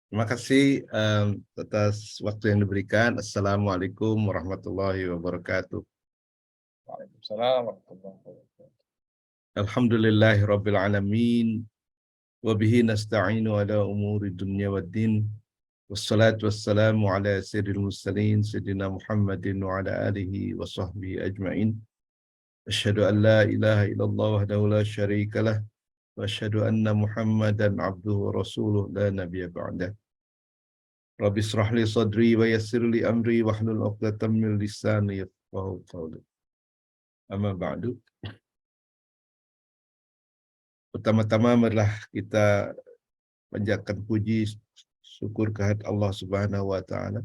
Terima kasih atas waktu yang diberikan. Assalamualaikum warahmatullahi wabarakatuh. Waalaikumsalam warahmatullahi wabarakatuh. Alhamdulillahi rabbil alamin. Wabihi nasta'inu ala umuri dunya waddin. Wassalatu wassalamu ala sayyidil mursalin sayyidina Muhammadin wa ala alihi wa sahbihi ajma'in. Asyhadu an la ilaha illallah wahdahu la syarika lah wa asyhadu anna Muhammadan abduhu wa rasuluh la nabiyya ba'dah. Rabbi israh li sadri wa yassir li amri wahlul 'uqdatam min lisani yafqahu qawli. Amma ba'du. Pertama-tama marilah kita panjatkan puji syukur kehadirat Allah Subhanahu wa taala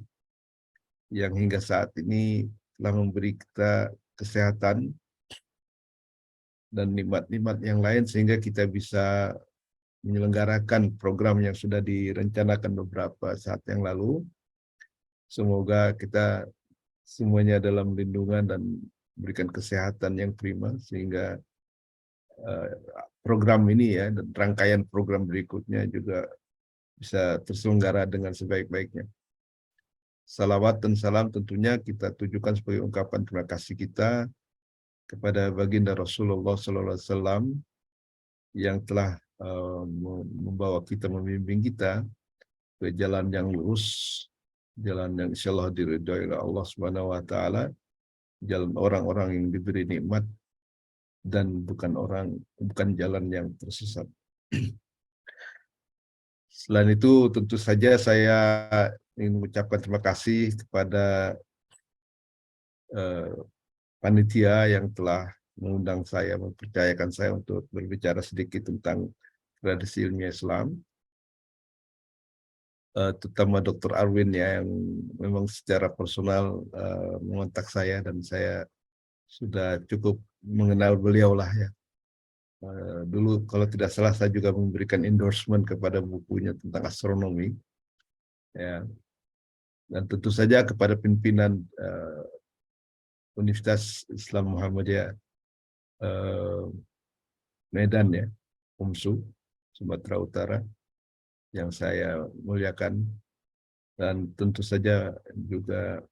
yang hingga saat ini telah memberi kita kesehatan dan nikmat-nikmat yang lain sehingga kita bisa menyelenggarakan program yang sudah direncanakan beberapa saat yang lalu. Semoga kita semuanya dalam lindungan dan memberikan kesehatan yang prima sehingga eh, program ini ya dan rangkaian program berikutnya juga bisa terselenggara dengan sebaik-baiknya. Salawat dan salam tentunya kita tujukan sebagai ungkapan terima kasih kita kepada baginda Rasulullah SAW yang telah membawa kita, membimbing kita ke jalan yang lurus, jalan yang insya Allah diridhoi oleh Allah Subhanahu Wa Taala, jalan orang-orang yang diberi nikmat dan bukan jalan yang tersesat. Selain itu, tentu saja saya ingin mengucapkan terima kasih kepada eh, panitia yang telah mengundang saya, mempercayakan saya untuk berbicara sedikit tentang tradisi ilmiah Islam, terutama Dr. Arwin ya, yang memang secara personal mengontak saya dan saya sudah cukup mengenal beliau lah ya. Dulu kalau tidak salah saya juga memberikan endorsement kepada bukunya tentang astronomi ya, dan tentu saja kepada pimpinan Universitas Islam Muhammadiyah Medan ya, UMSU Sumatera Utara yang saya muliakan, dan tentu saja juga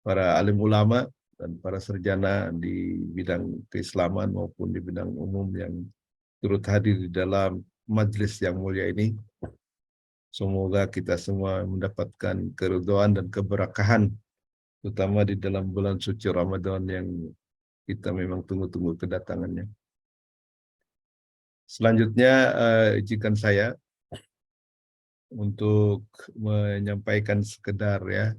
para alim ulama dan para sarjana di bidang keislaman maupun di bidang umum yang turut hadir di dalam majelis yang mulia ini. Semoga kita semua mendapatkan keridhaan dan keberkahan, terutama di dalam bulan suci Ramadan yang kita memang tunggu-tunggu kedatangannya. Selanjutnya, izinkan saya untuk menyampaikan sekedar ya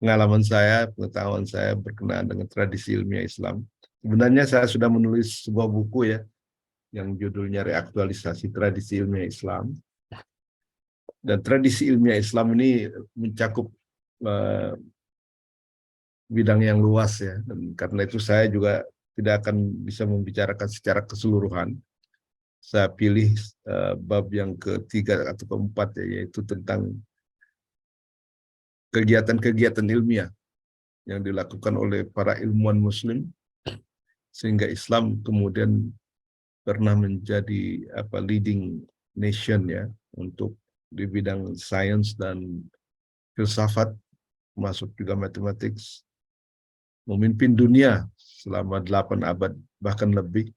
pengalaman saya, pengetahuan saya berkenaan dengan tradisi ilmiah Islam. Sebenarnya saya sudah menulis sebuah buku ya, yang judulnya Reaktualisasi Tradisi Ilmiah Islam. Dan tradisi ilmiah Islam ini mencakup uh, bidang yang luas ya, dan karena itu saya juga tidak akan bisa membicarakan secara keseluruhan. Saya pilih bab yang ketiga atau keempat ya, yaitu tentang kegiatan-kegiatan ilmiah yang dilakukan oleh para ilmuwan Muslim sehingga Islam kemudian pernah menjadi leading nation ya untuk di bidang sains dan filsafat, masuk juga matematik, memimpin dunia selama 8 abad bahkan lebih,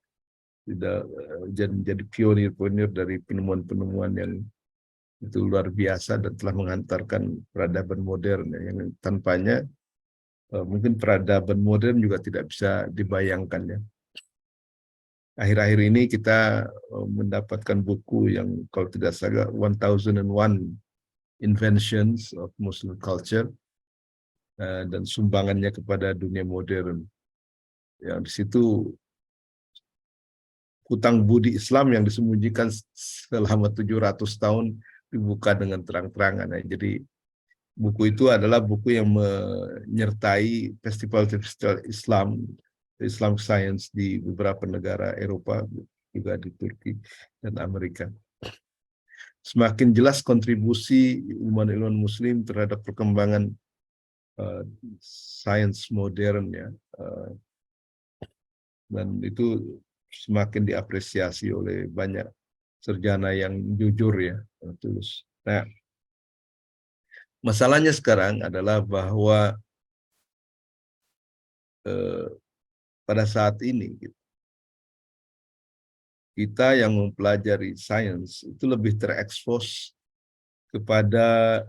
tidak menjadi pionir-pionir dari penemuan-penemuan yang itu luar biasa dan telah menghantarkan peradaban modern yang tanpanya mungkin peradaban modern juga tidak bisa dibayangkan ya. Akhir-akhir ini kita mendapatkan buku yang kalau tidak salah 1001 Inventions of Muslim Culture dan sumbangannya kepada dunia modern. Yang di situ hutang budi Islam yang disembunyikan selama 700 tahun dibuka dengan terang-terangan. Jadi buku itu adalah buku yang menyertai festival-festival Islam, Islam Science di beberapa negara Eropa, juga di Turki dan Amerika. Semakin jelas kontribusi ilmuwan-ilmuwan Muslim terhadap perkembangan sains modern ya, dan itu semakin diapresiasi oleh banyak sarjana yang jujur ya, yang tulus. Nah, masalahnya sekarang adalah bahwa pada saat ini kita yang mempelajari sains itu lebih terekspos kepada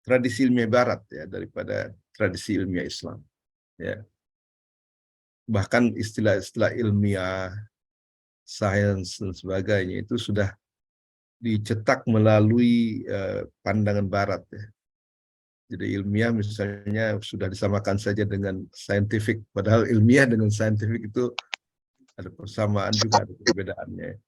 tradisi ilmiah Barat ya daripada tradisi ilmiah Islam. Ya, bahkan istilah-istilah ilmiah, sains dan sebagainya itu sudah dicetak melalui pandangan Barat ya. Jadi ilmiah misalnya sudah disamakan saja dengan scientific, padahal ilmiah dengan scientific itu ada persamaan juga ada perbedaannya.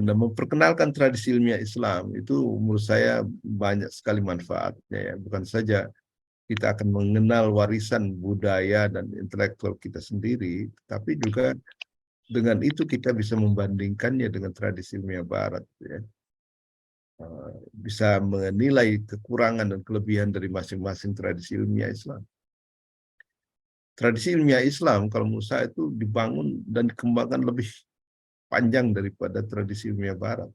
Nah, memperkenalkan tradisi ilmiah Islam itu menurut saya banyak sekali manfaatnya ya. Bukan saja kita akan mengenal warisan budaya dan intelektual kita sendiri, tapi juga dengan itu kita bisa membandingkannya dengan tradisi ilmiah Barat ya. Bisa menilai kekurangan dan kelebihan dari masing-masing tradisi ilmiah Islam. Tradisi ilmiah Islam kalau menurut saya itu dibangun dan dikembangkan lebih panjang daripada tradisi ilmiah Barat.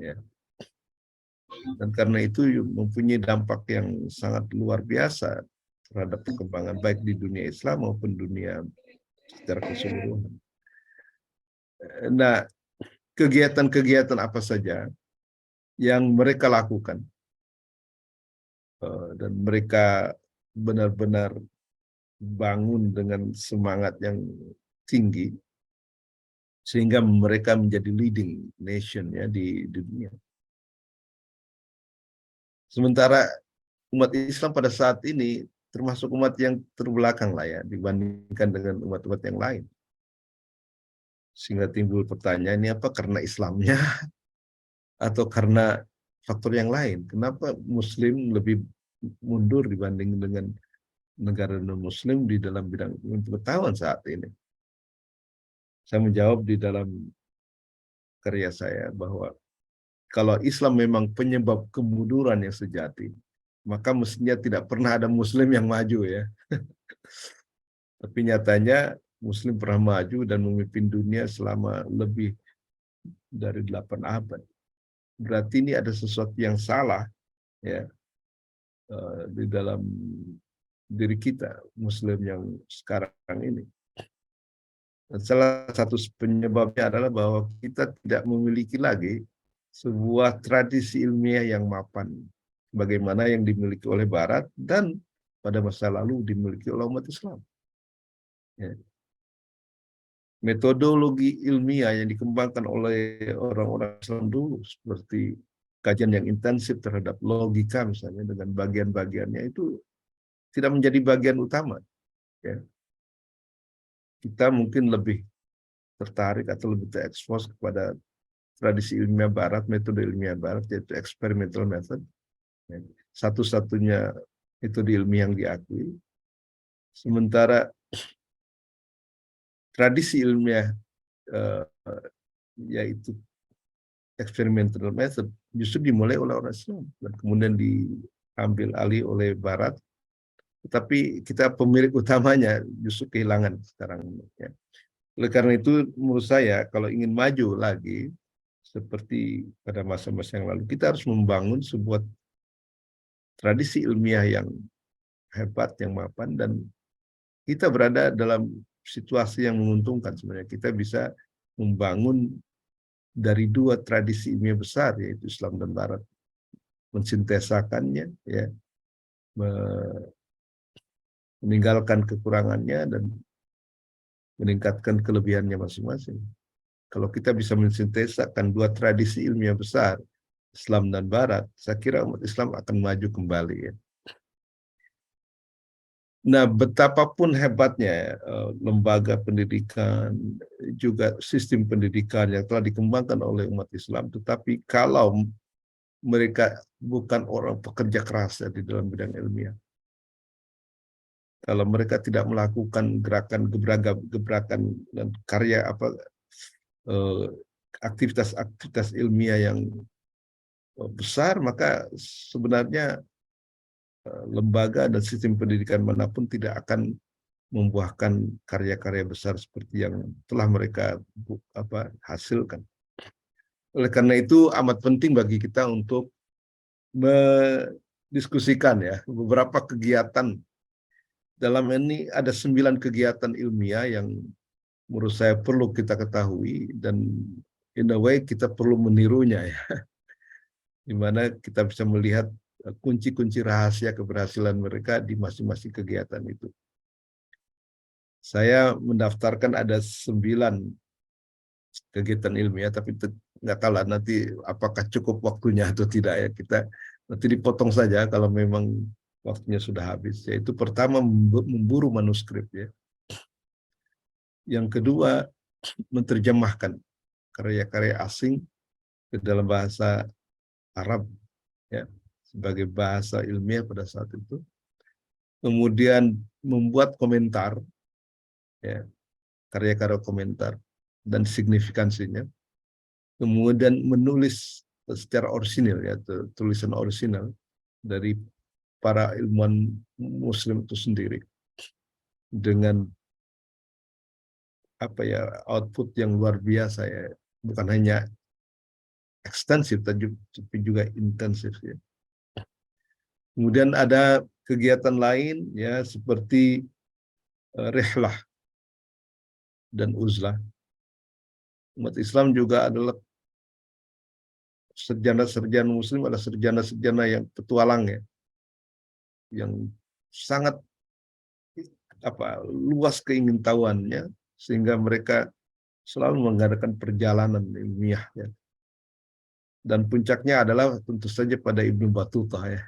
Ya. Dan karena itu mempunyai dampak yang sangat luar biasa terhadap perkembangan baik di dunia Islam maupun dunia secara keseluruhan. Nah, kegiatan-kegiatan apa saja yang mereka lakukan dan mereka benar-benar bangun dengan semangat yang tinggi sehingga mereka menjadi leading nation ya di dunia. Sementara umat Islam pada saat ini termasuk umat yang terbelakang lah ya dibandingkan dengan umat-umat yang lain. Sehingga timbul pertanyaan, ini apa karena Islamnya atau karena faktor yang lain? Kenapa Muslim lebih mundur dibanding dengan negara non-Muslim di dalam bidang pengetahuan saat ini? Saya menjawab di dalam karya saya bahwa kalau Islam memang penyebab kemunduran yang sejati, maka mestinya tidak pernah ada Muslim yang maju ya. Tapi nyatanya Muslim pernah maju dan memimpin dunia selama lebih dari 8 abad. Berarti ini ada sesuatu yang salah ya di dalam diri kita Muslim yang sekarang ini. Dan salah satu penyebabnya adalah bahwa kita tidak memiliki lagi sebuah tradisi ilmiah yang mapan, bagaimana yang dimiliki oleh Barat dan pada masa lalu dimiliki oleh umat Islam. Ya. Metodologi ilmiah yang dikembangkan oleh orang-orang Islam dulu, seperti kajian yang intensif terhadap logika misalnya dengan bagian-bagiannya itu tidak menjadi bagian utama. Ya. Kita mungkin lebih tertarik atau lebih terekspos kepada tradisi ilmiah Barat, metode ilmiah Barat, yaitu experimental method. Ya. Satu-satunya metode ilmiah yang diakui. Sementara tradisi ilmiah yaitu experimental method justru dimulai oleh orang Islam dan kemudian diambil alih oleh Barat, tetapi kita pemilik utamanya justru kehilangan sekarang. Ya. Oleh karena itu menurut saya kalau ingin maju lagi seperti pada masa-masa yang lalu, kita harus membangun sebuah tradisi ilmiah yang hebat, yang mapan, dan kita berada dalam situasi yang menguntungkan sebenarnya. Kita bisa membangun dari dua tradisi ilmiah besar, yaitu Islam dan Barat, mensintesakannya, ya, meninggalkan kekurangannya dan meningkatkan kelebihannya masing-masing. Kalau kita bisa mensintesakan dua tradisi ilmiah besar, Islam dan Barat, saya kira umat Islam akan maju kembali. Ya. Nah, betapapun hebatnya lembaga pendidikan, juga sistem pendidikan yang telah dikembangkan oleh umat Islam, tetapi kalau mereka bukan orang pekerja keras di dalam bidang ilmiah, kalau mereka tidak melakukan gebrakan dan karya aktivitas-aktivitas ilmiah yang besar, maka sebenarnya lembaga dan sistem pendidikan manapun tidak akan membuahkan karya-karya besar seperti yang telah mereka hasilkan. Oleh karena itu amat penting bagi kita untuk mendiskusikan ya beberapa kegiatan. Dalam ini ada 9 kegiatan ilmiah yang menurut saya perlu kita ketahui dan in a way kita perlu menirunya ya, di mana kita bisa melihat kunci-kunci rahasia keberhasilan mereka di masing-masing kegiatan itu. Saya mendaftarkan ada 9 kegiatan ilmiah, tapi nggak tahu lah nanti apakah cukup waktunya atau tidak ya. Kita nanti dipotong saja kalau memang waktunya sudah habis. Yaitu pertama memburu manuskrip ya. Yang kedua menerjemahkan karya-karya asing ke dalam bahasa Arab ya sebagai bahasa ilmiah pada saat itu. Kemudian membuat komentar ya, karya-karya komentar dan signifikansinya. Kemudian menulis secara orisinal ya, tulisan orisinal dari para ilmuwan muslim itu sendiri dengan output yang luar biasa ya, bukan hanya ekstensif tapi juga intensif ya. Kemudian ada kegiatan lain ya seperti rihlah dan uzlah. Umat Islam juga adalah sarjana-sarjana muslim, adalah sarjana-sarjana yang petualang ya, yang sangat luas keingintahuannya sehingga mereka selalu mengadakan perjalanan ilmiah ya. Dan puncaknya adalah tentu saja pada Ibnu Battuta ya.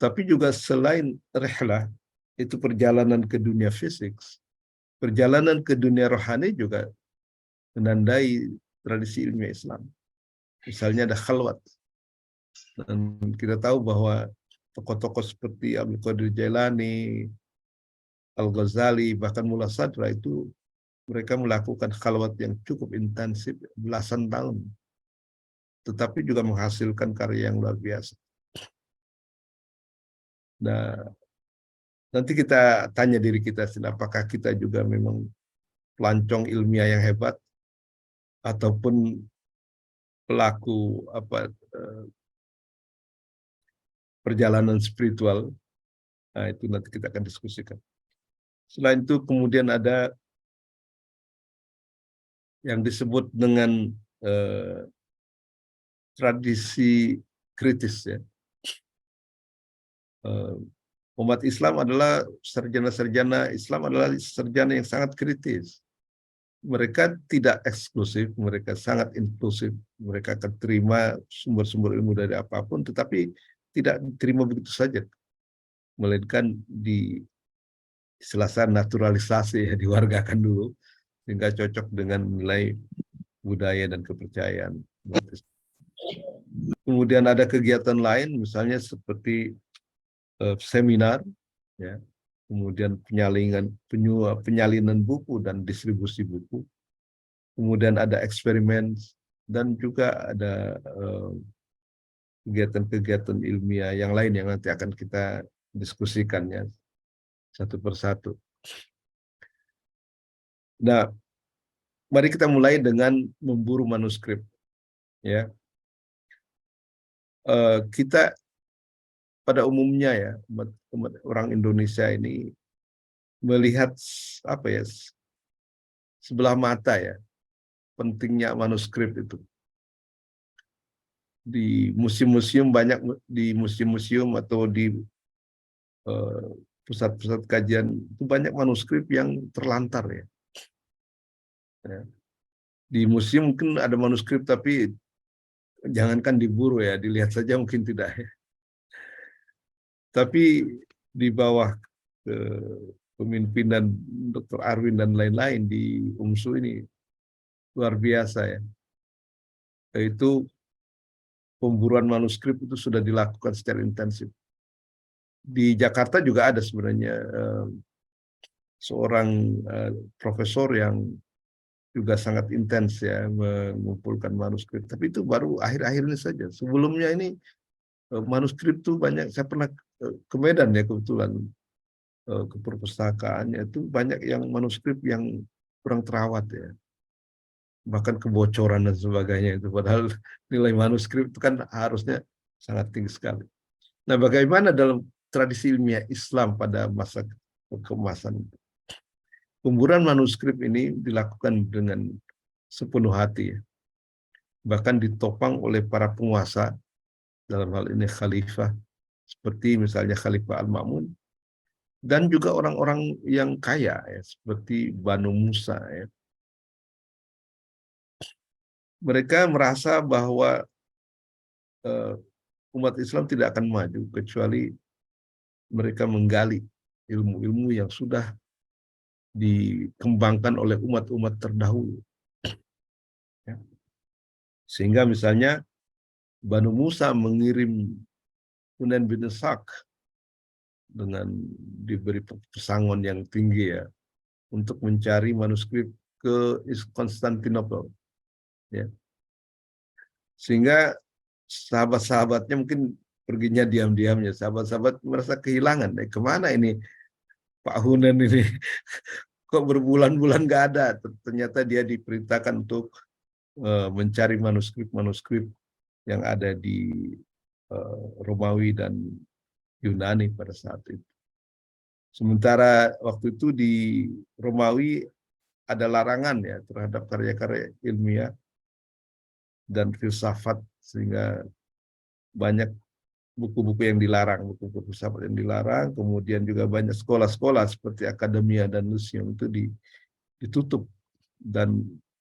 Tapi juga selain rihlah itu perjalanan ke dunia fisik, perjalanan ke dunia rohani juga menandai tradisi ilmiah Islam. Misalnya ada khalwat. Dan kita tahu bahwa tokoh-tokoh seperti Abdul Qadir Jailani, Al-Ghazali, bahkan Mullah Sadra itu mereka melakukan khalwat yang cukup intensif belasan tahun. Tetapi juga menghasilkan karya yang luar biasa. Nah, nanti kita tanya diri kita, apakah kita juga memang pelancong ilmiah yang hebat ataupun pelaku perjalanan spiritual. Nah, itu nanti kita akan diskusikan. Selain itu kemudian ada yang disebut dengan tradisi kritis ya. Umat Islam adalah sarjana-sarjana Islam adalah sarjana yang sangat kritis. Mereka tidak eksklusif, mereka sangat inklusif. Mereka akan terima sumber-sumber ilmu dari apapun, tetapi tidak diterima begitu saja. Melainkan istilahnya naturalisasi, ya, diwargakan dulu, sehingga cocok dengan nilai budaya dan kepercayaan. Kemudian ada kegiatan lain, misalnya seperti seminar, ya, kemudian penyalinan buku dan distribusi buku, kemudian ada eksperimen, dan juga ada kegiatan-kegiatan ilmiah yang lain yang nanti akan kita diskusikan ya satu persatu. Nah, mari kita mulai dengan memburu manuskrip. Ya, kita pada umumnya ya umat orang Indonesia ini melihat sebelah mata ya pentingnya manuskrip itu. Di museum-museum atau di pusat-pusat kajian itu banyak manuskrip yang terlantar ya. Di museum mungkin ada manuskrip tapi jangankan diburu ya, dilihat saja mungkin tidak ya. Tapi di bawah kepemimpinan Dr. Arwin dan lain-lain di UMSU ini luar biasa ya. Yaitu pemburuan manuskrip itu sudah dilakukan secara intensif. Di Jakarta juga ada sebenarnya seorang profesor yang juga sangat intens ya mengumpulkan manuskrip. Tapi itu baru akhir-akhir ini saja. Sebelumnya ini manuskrip tuh banyak. Saya pernah ke Medan ya kebetulan. ke perpustakaannya itu banyak yang manuskrip yang kurang terawat ya, bahkan kebocoran dan sebagainya itu. Padahal nilai manuskrip itu kan harusnya sangat tinggi sekali. Nah, bagaimana dalam tradisi ilmiah Islam pada masa keemasan? Pemburuan manuskrip ini dilakukan dengan sepenuh hati, ya. Bahkan ditopang oleh para penguasa, dalam hal ini khalifah, seperti misalnya Khalifah Al-Ma'mun, dan juga orang-orang yang kaya, ya, seperti Banu Musa. Ya. Mereka merasa bahwa umat Islam tidak akan maju kecuali mereka menggali ilmu-ilmu yang sudah dikembangkan oleh umat-umat terdahulu. Ya. Sehingga misalnya Banu Musa mengirim Hunain bin Ishaq dengan diberi pesangon yang tinggi ya untuk mencari manuskrip ke Konstantinopel, ya. Sehingga sahabat-sahabatnya mungkin perginya diam-diamnya, sahabat-sahabat merasa kehilangan, kemana ini Pak Hunain ini, kok berbulan-bulan nggak ada. Ternyata dia diperintahkan untuk mencari manuskrip-manuskrip yang ada di Romawi dan Yunani pada saat itu. Sementara waktu itu di Romawi ada larangan ya terhadap karya-karya ilmiah dan filsafat, sehingga banyak buku-buku yang dilarang, buku-buku filsafat yang dilarang. Kemudian juga banyak sekolah-sekolah seperti Akademia dan Lyceum itu ditutup dan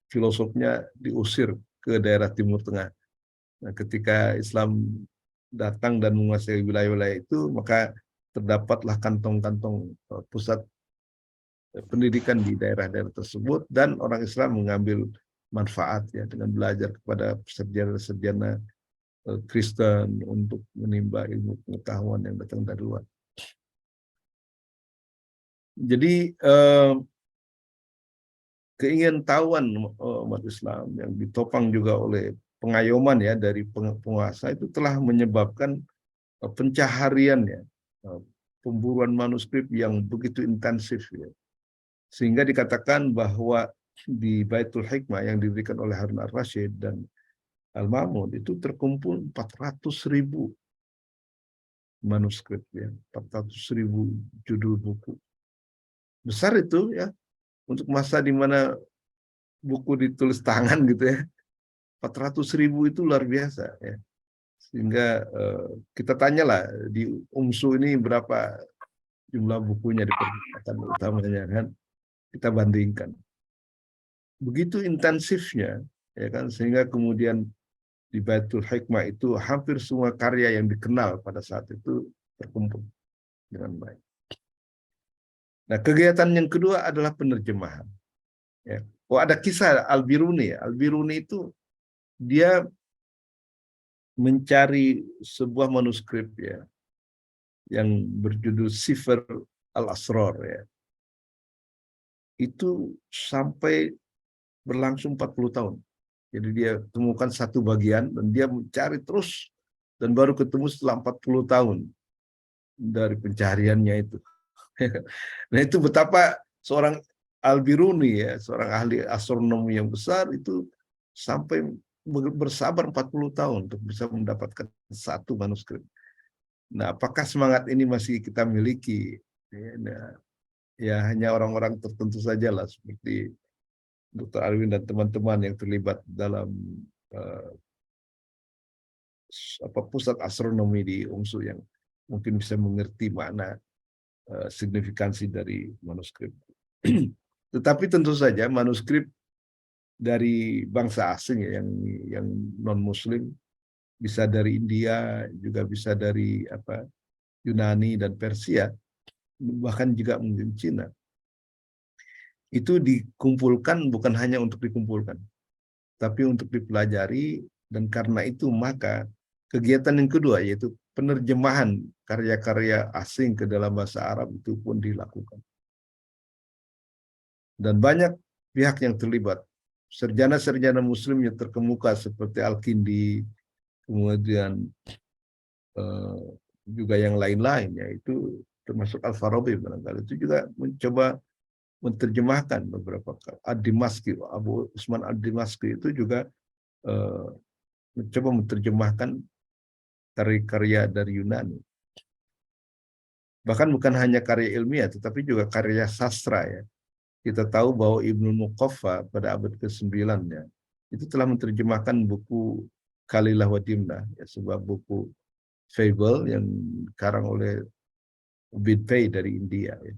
filosofnya diusir ke daerah Timur Tengah. Nah, ketika Islam datang dan menguasai wilayah-wilayah itu, maka terdapatlah kantong-kantong pusat pendidikan di daerah-daerah tersebut, dan orang Islam mengambil manfaat ya dengan belajar kepada sarjana-sarjana Kristen untuk menimba ilmu pengetahuan yang datang dari luar. Jadi keingintahuan umat Islam yang ditopang juga oleh pengayoman ya dari penguasa itu telah menyebabkan pencaharian ya, pemburuan manuskrip yang begitu intensif ya. Sehingga dikatakan bahwa di Baitul Hikmah yang didirikan oleh Harun al-Rasyid dan Al-Ma'mun itu terkumpul 400.000 manuskrip ya, 400.000 judul buku. Besar itu ya, untuk masa di mana buku ditulis tangan gitu ya. 400.000 itu luar biasa ya. Sehingga kita tanyalah di UMSU ini berapa jumlah bukunya di perpustakaan utamanya kan, kita bandingkan. Begitu intensifnya ya kan, sehingga kemudian di Baitul Hikmah itu hampir semua karya yang dikenal pada saat itu terkumpul dengan baik. Nah, kegiatan yang kedua adalah penerjemahan. Ya. Oh, ada kisah Al-Biruni. Al-Biruni itu dia mencari sebuah manuskrip ya yang berjudul Sifr Al-Asrar ya. Itu sampai berlangsung 40 tahun. Jadi dia temukan satu bagian dan dia mencari terus dan baru ketemu setelah 40 tahun dari pencariannya itu. Nah, itu betapa seorang Al-Biruni ya, seorang ahli astronomi yang besar itu sampai bersabar 40 tahun untuk bisa mendapatkan satu manuskrip. Nah, apakah semangat ini masih kita miliki? Nah, ya hanya orang-orang tertentu saja lah, seperti Dr. Arwin dan teman-teman yang terlibat dalam uh, pusat astronomi di UMSU yang mungkin bisa mengerti makna signifikansi dari manuskrip. Tetapi tentu saja manuskrip dari bangsa asing ya, yang non Muslim, bisa dari India, juga bisa dari Yunani dan Persia, bahkan juga mungkin Cina. Itu dikumpulkan bukan hanya untuk dikumpulkan, tapi untuk dipelajari, dan karena itu maka kegiatan yang kedua yaitu penerjemahan karya-karya asing ke dalam bahasa Arab itu pun dilakukan. Dan banyak pihak yang terlibat. Sarjana-sarjana Muslim yang terkemuka seperti Al-Kindi, kemudian juga yang lain-lain, yaitu termasuk Al-Farabi barangkali itu juga mencoba menerjemahkan beberapa Ad-Dimaski, Abu Usman Ad-Dimaski itu juga mencoba menerjemahkan karya-karya dari Yunani. Bahkan bukan hanya karya ilmiah, tetapi juga karya sastra ya. Kita tahu bahwa Ibnu Muqaffa pada abad ke-9 ya, itu telah menerjemahkan buku Kalilah wa Dimnah, ya, sebuah buku fable yang dikarang oleh Bin Pei dari India. Ya.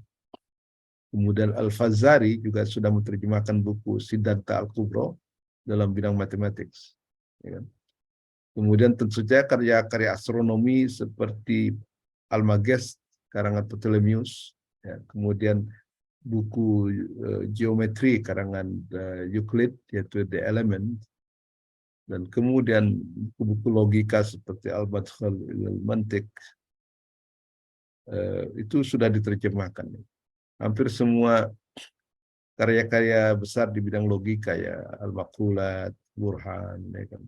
Kemudian Al-Fazari juga sudah menerjemahkan buku Siddhartha Al-Kubro dalam bidang matematik. Ya kan? Kemudian tentu saja karya-karya astronomi seperti Almagest karangan Ptolemaios, ya. Kemudian buku geometri karangan Euclid yaitu The Element, dan kemudian buku-buku logika seperti Al-Madkhal ilal Mantiq itu sudah diterjemahkan. Hampir semua karya-karya besar di bidang logika ya, Al-Maqulat, Burhan, ya kan,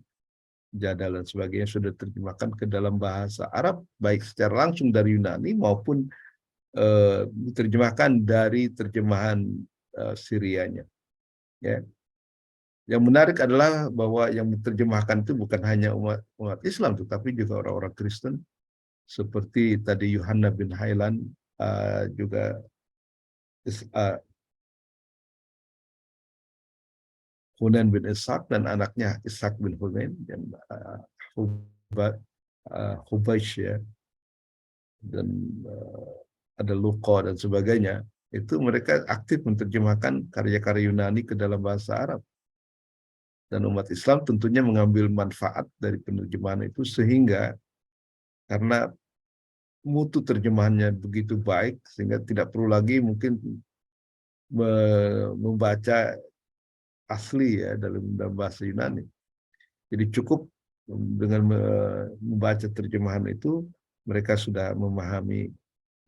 Jadal dan sebagainya sudah diterjemahkan ke dalam bahasa Arab, baik secara langsung dari Yunani maupun diterjemahkan dari terjemahan Syrianya. Ya. Yang menarik adalah bahwa yang diterjemahkan itu bukan hanya umat Islam, tetapi juga orang-orang Kristen seperti tadi Yohanna bin Hailan, juga Hunain bin Ishaq dan anaknya Ishaq bin Hunain dan Hubaish ya, dan ada Luqa dan sebagainya. Itu mereka aktif menerjemahkan karya-karya Yunani ke dalam bahasa Arab. Dan umat Islam tentunya mengambil manfaat dari penerjemahan itu sehingga karena mutu terjemahannya begitu baik sehingga tidak perlu lagi mungkin membaca asli ya dalam bahasa Yunani. Jadi cukup dengan membaca terjemahan itu mereka sudah memahami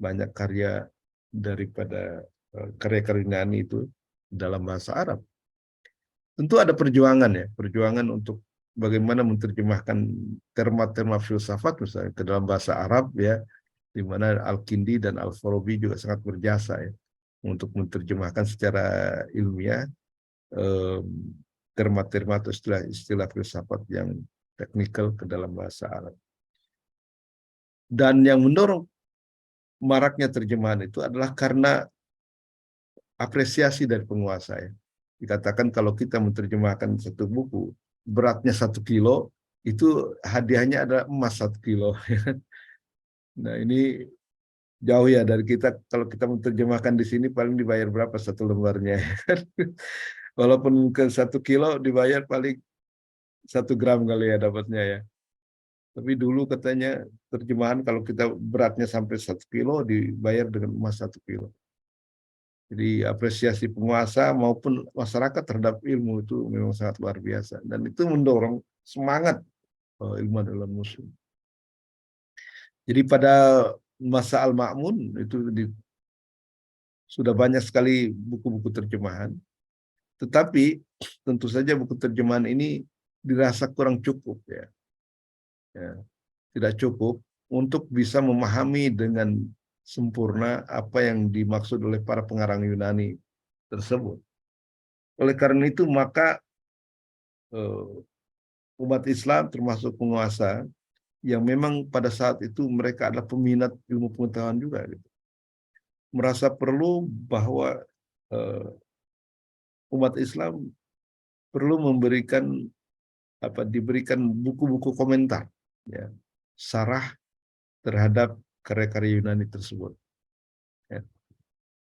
banyak karya daripada karya-karya Yunani itu dalam bahasa Arab. Tentu ada perjuangan ya, perjuangan untuk bagaimana menerjemahkan terma-terma filsafat misalnya ke dalam bahasa Arab ya, di mana Al-Kindi dan Al-Farabi juga sangat berjasa ya untuk menerjemahkan secara ilmiah terma-terma atau istilah-istilah filsafat yang teknikal ke dalam bahasa Arab. Dan yang mendorong maraknya terjemahan itu adalah karena apresiasi dari penguasa ya. Dikatakan kalau kita menerjemahkan satu buku, beratnya 1 kilo, itu hadiahnya adalah emas 1 kilo. Nah ini jauh ya dari kita, kalau kita menerjemahkan di sini paling dibayar berapa satu lembarnya. Walaupun ke 1 kilo dibayar paling 1 gram kali ya dapatnya ya. Tapi dulu katanya terjemahan kalau kita beratnya sampai 1 kilo dibayar dengan emas 1 kilo. Jadi apresiasi penguasa maupun masyarakat terhadap ilmu itu memang sangat luar biasa. Dan itu mendorong semangat ilmuwan dalam muslim. Jadi pada masa Al-Ma'mun itu sudah banyak sekali buku-buku terjemahan. Tetapi tentu saja buku terjemahan ini dirasa kurang cukup ya. Tidak cukup untuk bisa memahami dengan sempurna apa yang dimaksud oleh para pengarang Yunani tersebut. Oleh karena itu maka umat Islam termasuk penguasa yang memang pada saat itu mereka adalah peminat ilmu pengetahuan juga, gitu, merasa perlu bahwa umat Islam perlu diberikan buku-buku komentar, ya, sarah terhadap karya-karya Yunani tersebut. Ya.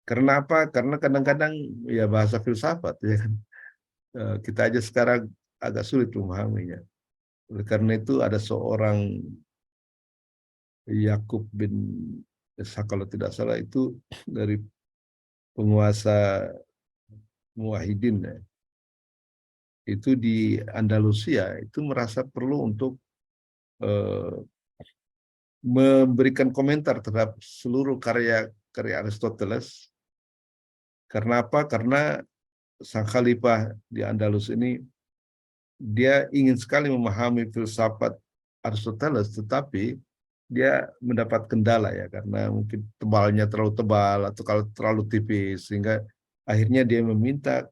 Karena apa? Karena kadang-kadang ya bahasa filsafat ya kan, kita aja sekarang agak sulit memahaminya. Oleh karena itu ada seorang Yakub bin Ishaq kalau tidak salah itu dari penguasa Muwahhidin ya. Itu di Andalusia itu merasa perlu untuk memberikan komentar terhadap seluruh karya Aristoteles. Karena apa? Karena sang khalifah di Andalus ini dia ingin sekali memahami filsafat Aristoteles, tetapi dia mendapat kendala ya, karena mungkin tebalnya terlalu tebal atau kalau terlalu tipis, sehingga akhirnya dia meminta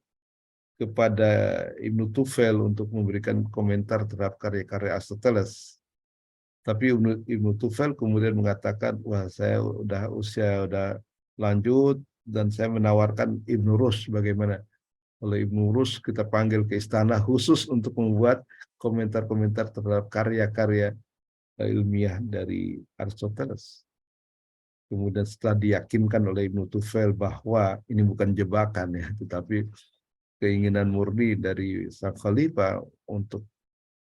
kepada Ibnu Tufel untuk memberikan komentar terhadap karya-karya Aristoteles. Tapi Ibnu Tufel kemudian mengatakan, wah saya udah usia udah lanjut dan saya menawarkan Ibnu Rus bagaimana. Oleh Ibnu Rus kita panggil ke istana khusus untuk membuat komentar-komentar terhadap karya-karya ilmiah dari Aristoteles. Kemudian setelah diyakinkan oleh Ibnu Tufel bahwa ini bukan jebakan ya, tetapi keinginan murni dari sang khalifah untuk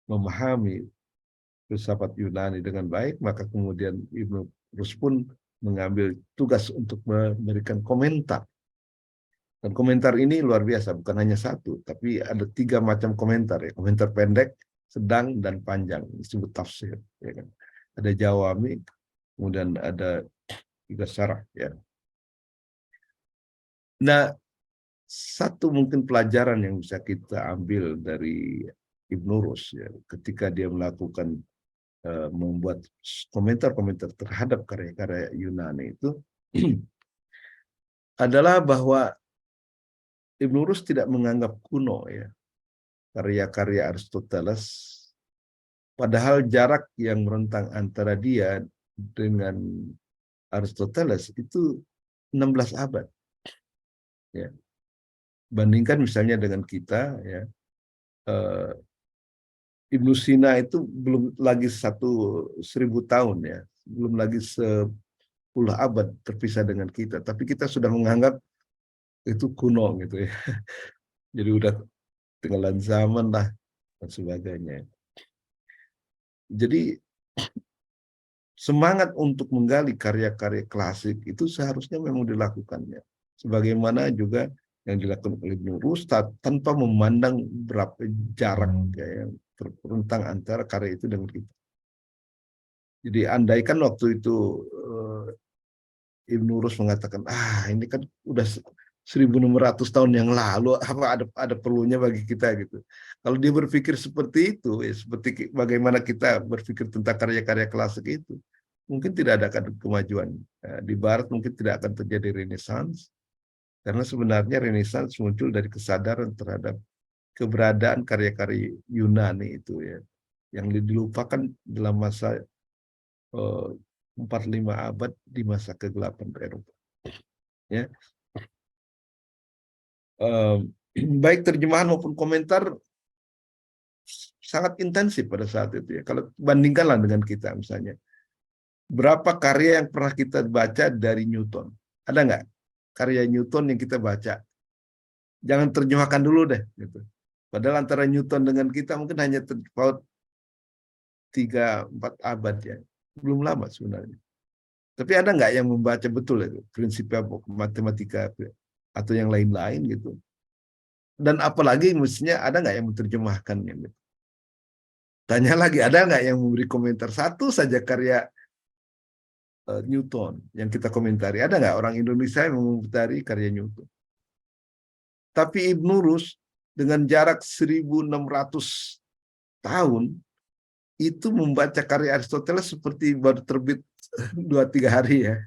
memahami filsafat Yunani dengan baik, maka kemudian Ibnu Rus pun mengambil tugas untuk memberikan komentar. Dan komentar ini luar biasa, bukan hanya satu, tapi ada 3 macam komentar ya. Komentar pendek, sedang, dan panjang, disebut tafsir. Ya kan? Ada jawami, kemudian ada 3 syarah ya. Nah, satu mungkin pelajaran yang bisa kita ambil dari Ibnu Rus ya, ketika dia melakukan membuat komentar-komentar terhadap karya-karya Yunani itu adalah bahwa Ibnu Rus tidak menganggap kuno ya karya-karya Aristoteles, padahal jarak yang merentang antara dia dengan Aristoteles itu 16 abad ya. Bandingkan misalnya dengan kita ya, eh, Ibnu Sina itu belum lagi 1000 tahun ya, belum lagi 10 abad terpisah dengan kita, tapi kita sudah menganggap itu kuno gitu ya. Jadi udah ketinggalan zaman lah dan sebagainya. Jadi semangat untuk menggali karya-karya klasik itu seharusnya memang dilakukannya. Sebagaimana juga yang dilakukan oleh Ibnu Rustad tanpa memandang berapa jarak ya, yang terentang antara karya itu dengan kita. Jadi andaikan waktu itu Ibnu Rus mengatakan, ini kan udah 1600 tahun yang lalu, apa ada perlunya bagi kita gitu. Kalau dia berpikir seperti itu, ya seperti bagaimana kita berpikir tentang karya-karya klasik itu, mungkin tidak ada kemajuan. Di Barat mungkin tidak akan terjadi Renaissance, karena sebenarnya Renaissance muncul dari kesadaran terhadap keberadaan karya-karya Yunani itu ya, yang dilupakan dalam masa 4-5 abad di masa kegelapan Eropa. Ya, baik terjemahan maupun komentar sangat intensif pada saat itu ya. Kalau bandingkanlah dengan kita misalnya, berapa karya yang pernah kita baca dari Newton? Ada nggak karya Newton yang kita baca? Jangan terjemahkan dulu deh. Gitu. Padahal antara Newton dengan kita mungkin hanya terpaut 3-4 abad ya. Belum lama sebenarnya. Tapi ada nggak yang membaca betul itu prinsipnya matematika atau yang lain-lain gitu? Dan apalagi mestinya ada nggak yang menerjemahkannya? Gitu. Tanya lagi, ada nggak yang memberi komentar satu saja karya Newton yang kita komentari? Ada nggak orang Indonesia yang mengomentari karya Newton? Tapi Ibnu Rus dengan jarak 1600 tahun itu membaca karya Aristoteles seperti baru terbit 2-3 hari ya.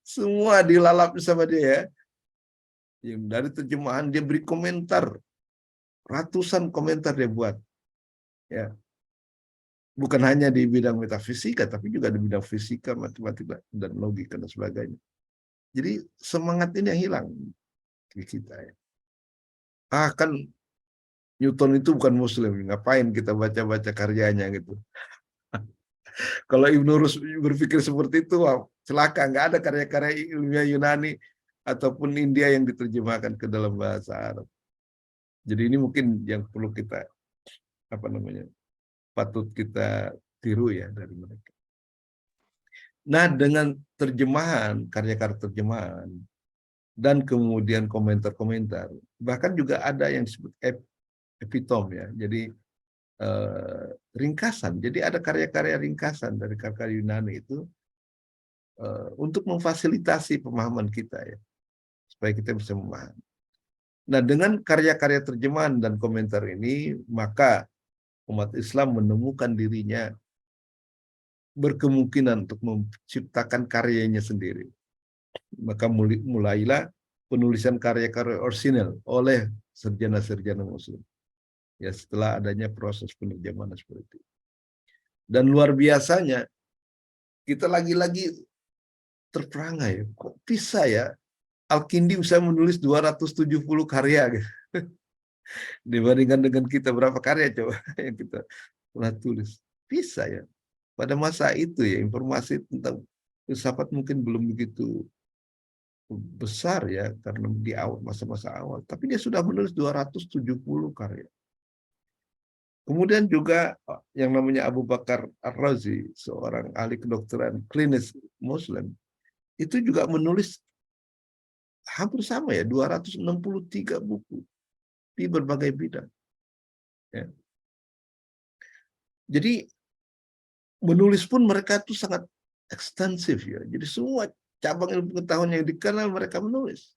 Semua dilalap sama dia ya. Yang dari terjemahan dia beri komentar, ratusan komentar dia buat. Ya, bukan hanya di bidang metafisika, tapi juga di bidang fisika, matematika, dan logika dan sebagainya. Jadi semangat ini yang hilang di kita ya. Kan Newton itu bukan Muslim, ngapain kita baca-baca karyanya gitu. Kalau Ibnu Rus berpikir seperti itu, wah, celaka, nggak ada karya-karya ilmiah Yunani ataupun India yang diterjemahkan ke dalam bahasa Arab. Jadi ini mungkin yang perlu kita patut kita tiru ya dari mereka. Nah, dengan terjemahan, karya-karya terjemahan, dan kemudian komentar-komentar, bahkan juga ada yang disebut epitom ya, jadi ringkasan. Jadi ada karya-karya ringkasan dari karya Yunani itu untuk memfasilitasi pemahaman kita ya, supaya kita bisa memahami. Nah, dengan karya-karya terjemahan dan komentar ini, maka umat Islam menemukan dirinya berkemungkinan untuk menciptakan karyanya sendiri. Maka mulailah penulisan karya-karya orisinal oleh sarjana-sarjana muslim. Ya, setelah adanya proses penerjemahan seperti itu. Dan luar biasanya, kita lagi-lagi terperangai. Kok bisa ya Al-Kindi bisa menulis 270 karya gitu. Dibandingkan dengan kita berapa karya coba yang kita pernah tulis. Bisa ya. Pada masa itu ya informasi tentang filsafat mungkin belum begitu besar ya karena di awal masa-masa awal. Tapi dia sudah menulis 270 karya. Kemudian juga yang namanya Abu Bakar Ar-Razi, seorang ahli kedokteran klinis Muslim, itu juga menulis hampir sama ya, 263 buku di berbagai bidang. Ya. Jadi menulis pun mereka itu sangat ekstensif ya. Jadi semua cabang ilmu pengetahuan yang dikenal mereka menulis.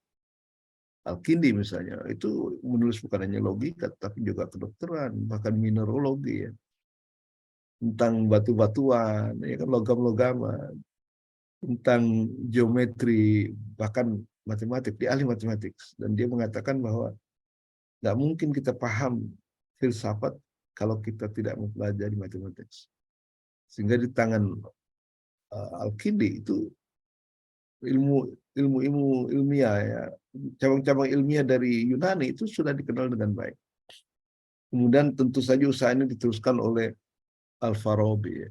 Al-Kindi misalnya, itu menulis bukan hanya logika, tapi juga kedokteran, bahkan mineralogi ya. Tentang batu-batuan, ya kan logam-logaman, tentang geometri, bahkan matematik, dia ahli matematik. Dan dia mengatakan bahwa nggak mungkin kita paham filsafat kalau kita tidak mempelajari matematik. Sehingga di tangan Al-Kindi itu ilmu ilmiah ya, cabang-cabang ilmiah dari Yunani itu sudah dikenal dengan baik. Kemudian tentu saja usaha ini diteruskan oleh Al-Farabi. Ya.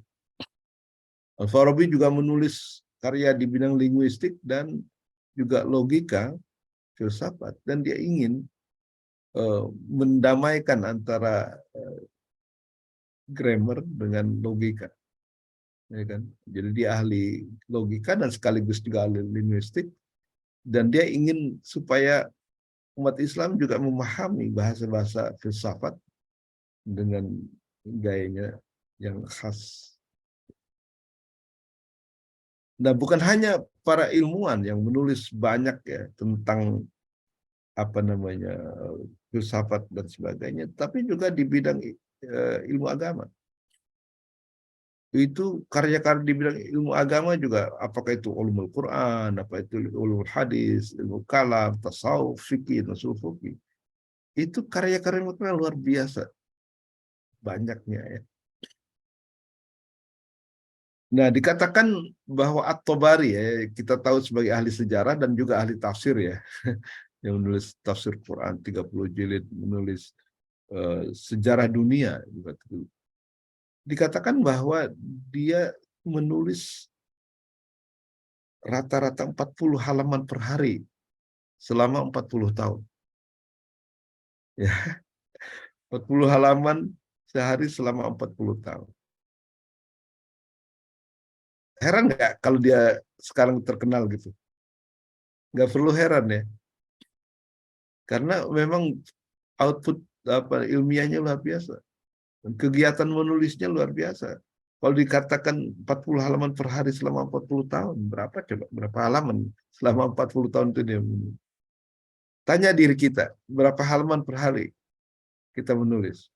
Al-Farabi juga menulis karya di bidang linguistik dan juga logika, filsafat, dan dia ingin mendamaikan antara grammar dengan logika. Ya kan? Jadi dia ahli logika dan sekaligus juga ahli linguistik, dan dia ingin supaya umat Islam juga memahami bahasa-bahasa filsafat dengan gayanya yang khas. Nah, bukan hanya para ilmuwan yang menulis banyak ya tentang apa namanya filsafat dan sebagainya, tapi juga di bidang ilmu agama. Itu karya-karya di bidang ilmu agama juga, apakah itu ulumul Quran, apa itu ulumul hadis, ilmu kalam, tasawuf, fikih, usul fikih. Itu karya-karya mereka luar biasa banyaknya ya. Nah, dikatakan bahwa At-Tabari ya, kita tahu sebagai ahli sejarah dan juga ahli tafsir ya, yang menulis tafsir Quran 30 jilid, menulis sejarah dunia. Dikatakan bahwa dia menulis rata-rata 40 halaman per hari selama 40 tahun. Ya, 40 halaman sehari selama 40 tahun. Heran nggak kalau dia sekarang terkenal gitu? Nggak perlu heran ya. Karena memang output apa ilmiahnya luar biasa. Dan kegiatan menulisnya luar biasa. Kalau dikatakan 40 halaman per hari selama 40 tahun, berapa coba? Berapa halaman selama 40 tahun itu dia menulis? Tanya diri kita, berapa halaman per hari kita menulis?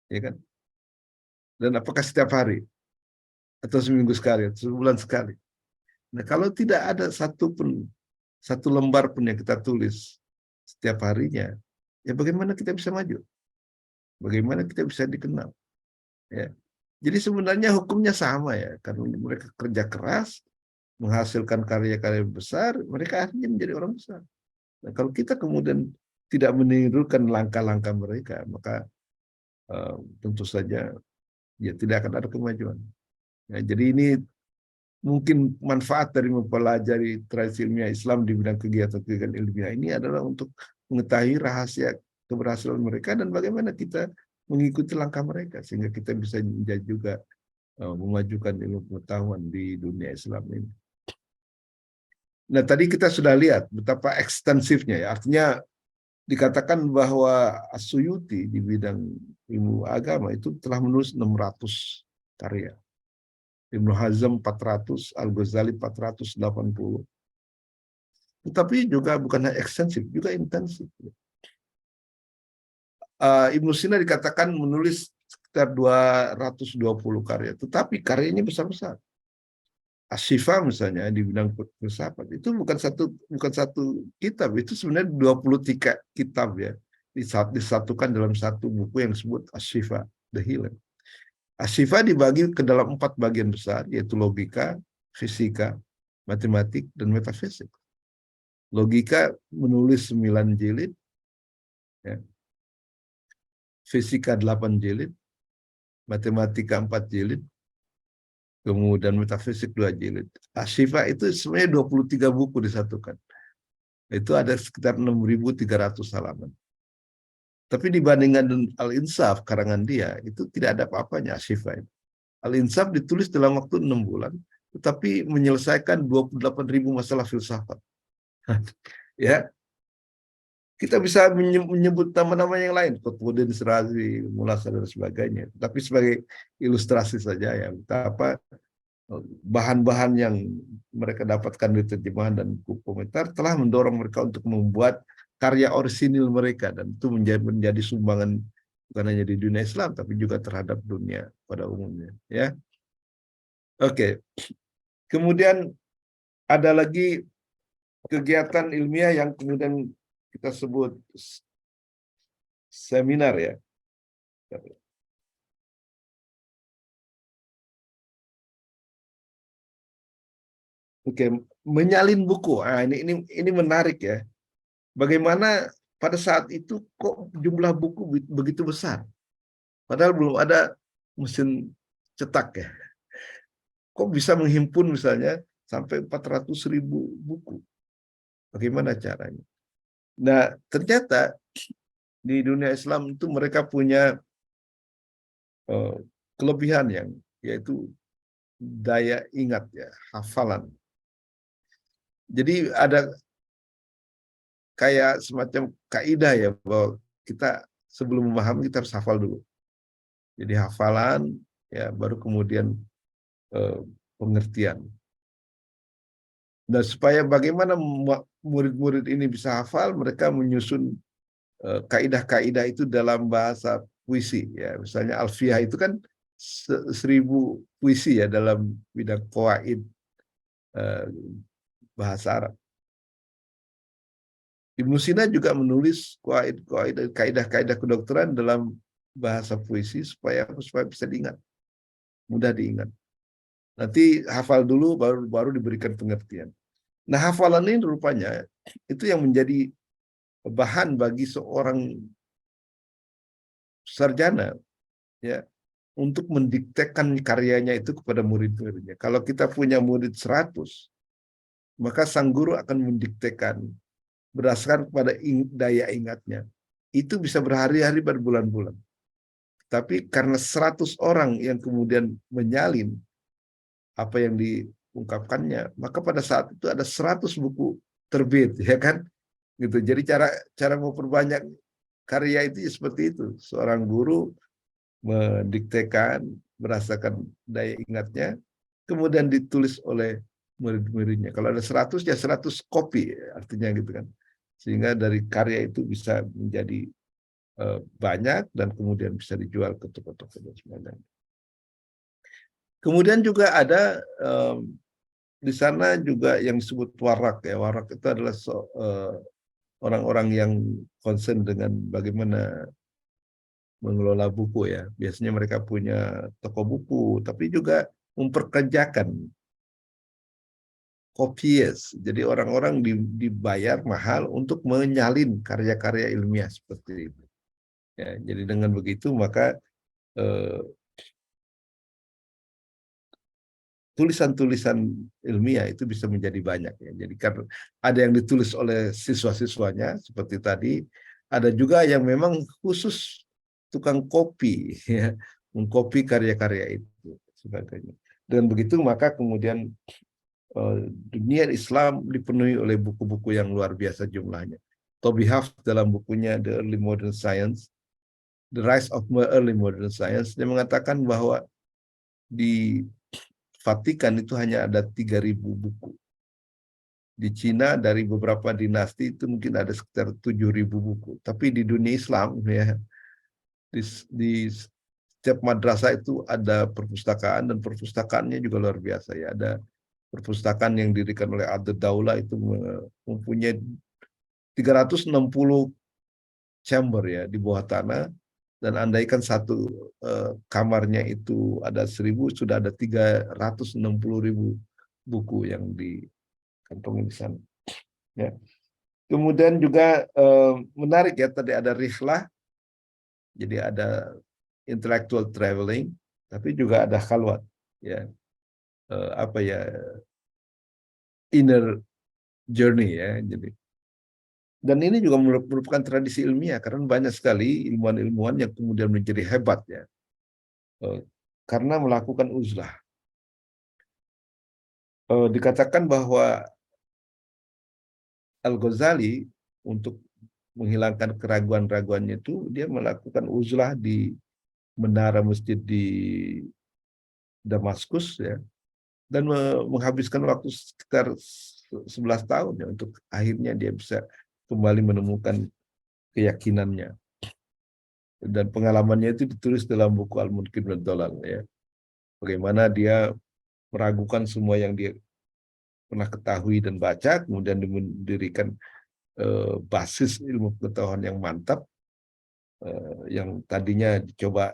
Ya kan? Dan apakah setiap hari? Atau seminggu sekali? Atau sebulan sekali? Nah, kalau tidak ada satu lembar pun yang kita tulis setiap harinya, ya bagaimana kita bisa maju? Bagaimana kita bisa dikenal? Ya. Jadi sebenarnya hukumnya sama ya, karena mereka kerja keras, menghasilkan karya-karya besar, mereka akhirnya menjadi orang besar. Nah, kalau kita kemudian tidak menirukan langkah-langkah mereka, maka tentu saja ya tidak akan ada kemajuan. Ya, jadi ini mungkin manfaat dari mempelajari tradisi ilmiah Islam di bidang kegiatan-kegiatan ilmiah ini adalah untuk mengetahui rahasia keberhasilan mereka dan bagaimana kita mengikuti langkah mereka sehingga kita bisa menjadi juga memajukan ilmu pengetahuan di dunia Islam ini. Nah, tadi kita sudah lihat betapa ekstensifnya ya. Artinya dikatakan bahwa As-Suyuti di bidang ilmu agama itu telah menulis 600 karya. Ibnu Hazm 400, Al-Ghazali 480. Tetapi juga bukan hanya ekstensif, juga intensif. Ibnu Sina dikatakan menulis sekitar 220 karya, tetapi karyanya besar-besar. Ashifa misalnya di bidang filsafat itu bukan satu kitab, itu sebenarnya 23 kitab ya, disatukan dalam satu buku yang disebut Ashifa, The Healer. Ashifa dibagi ke dalam 4 bagian besar, yaitu logika, fisika, matematik, dan metafisik. Logika menulis 9 jilid, ya. Fisika 8 jilid, matematika 4 jilid, kemudian metafisik 2 jilid. Ashifa itu sebenarnya 23 buku disatukan. Itu ada sekitar 6.300 halaman. Tapi dibandingkan dengan Al-Insaf, karangan dia, itu tidak ada apa-apanya Ashifa. Al-Insaf ditulis dalam waktu 6 bulan, tetapi menyelesaikan 28.000 masalah filsafat. Ya, kita bisa menyebut nama-nama yang lain, Qutbuddin Shirazi, Mulasa dan sebagainya. Tapi sebagai ilustrasi saja ya, betapa bahan-bahan yang mereka dapatkan di terjemahan dan buku komentar telah mendorong mereka untuk membuat karya orisinil mereka, dan itu menjadi sumbangan bukan hanya di dunia Islam tapi juga terhadap dunia pada umumnya. Ya, oke. Kemudian ada lagi kegiatan ilmiah yang kemudian kita sebut seminar ya. Oke, menyalin buku. Ah, ini menarik ya. Bagaimana pada saat itu kok jumlah buku begitu besar? Padahal belum ada mesin cetak ya. Kok bisa menghimpun misalnya sampai 400.000 buku? Bagaimana caranya? Nah, ternyata di dunia Islam itu mereka punya eh, kelebihan yang yaitu daya ingat ya, hafalan. Jadi ada kayak semacam kaidah ya, bahwa kita sebelum memahami kita harus hafal dulu. Jadi hafalan ya, baru kemudian eh, pengertian. Dan supaya bagaimana murid-murid ini bisa hafal, mereka menyusun kaidah-kaidah itu dalam bahasa puisi ya. Misalnya Alfiah itu kan 1.000 puisi ya dalam bidang qawaid eh, bahasa Arab. Ibnu Sina juga menulis kaidah-kaidah kedokteran dalam bahasa puisi supaya bisa diingat, mudah diingat. Nanti hafal dulu baru diberikan pengertian. Nah, hafalan ini rupanya itu yang menjadi bahan bagi seorang sarjana ya untuk mendiktekan karyanya itu kepada murid-muridnya. Kalau kita punya murid 100, maka sang guru akan mendiktekan berdasarkan kepada daya ingatnya. Itu bisa berhari-hari, berbulan-bulan. Tapi karena 100 orang yang kemudian menyalin apa yang diungkapkannya, maka pada saat itu ada 100 buku terbit, ya kan? Gitu. Jadi cara memperbanyak karya itu ya seperti itu. Seorang guru mendiktekan berdasarkan daya ingatnya, kemudian ditulis oleh murid-muridnya. Kalau ada 100 ya 100 kopi, artinya gitu kan. Sehingga dari karya itu bisa menjadi banyak dan kemudian bisa dijual ke toko-toko dan sebagainya. Kemudian juga ada di sana juga yang disebut warak ya. Warak itu adalah orang-orang yang concern dengan bagaimana mengelola buku ya. Biasanya mereka punya toko buku, tapi juga memperkerjakan kopies. Jadi orang-orang dibayar mahal untuk menyalin karya-karya ilmiah seperti itu. Ya, jadi dengan begitu maka tulisan-tulisan ilmiah itu bisa menjadi banyak ya. Jadi karena ada yang ditulis oleh siswa-siswanya seperti tadi, ada juga yang memang khusus tukang kopi ya, mengkopi karya-karya itu sebagainya. Dan begitu maka kemudian dunia Islam dipenuhi oleh buku-buku yang luar biasa jumlahnya. Toby Huff dalam bukunya The Early Modern Science, The Rise of Early Modern Science, dia mengatakan bahwa di Vatikan itu hanya ada 3.000 buku. Di Cina dari beberapa dinasti itu mungkin ada sekitar 7.000 buku. Tapi di dunia Islam ya, di setiap madrasah itu ada perpustakaan, dan perpustakaannya juga luar biasa ya. Ada perpustakaan yang didirikan oleh Ad Daulah itu mempunyai 360 chamber ya di bawah tanah, dan andaikan satu kamarnya itu ada 1.000, sudah ada 360.000 buku yang dikantongi di sana. Ya. Kemudian juga menarik ya, tadi ada rihlah, jadi ada intellectual traveling, tapi juga ada khalwat, ya, apa ya, inner journey ya. Jadi, dan ini juga merupakan tradisi ilmiah, karena banyak sekali ilmuwan-ilmuwan yang kemudian menjadi hebat ya, karena melakukan uzlah. Dikatakan bahwa Al-Ghazali untuk menghilangkan keraguan-raguannya itu, dia melakukan uzlah di menara masjid di Damaskus ya, dan menghabiskan waktu sekitar 11 tahun ya, untuk akhirnya dia bisa kembali menemukan keyakinannya. Dan pengalamannya itu ditulis dalam buku Al-Munkin wad Dhalal ya. Bagaimana dia meragukan semua yang dia pernah ketahui dan baca, kemudian mendirikan basis ilmu pengetahuan yang mantap, yang tadinya dicoba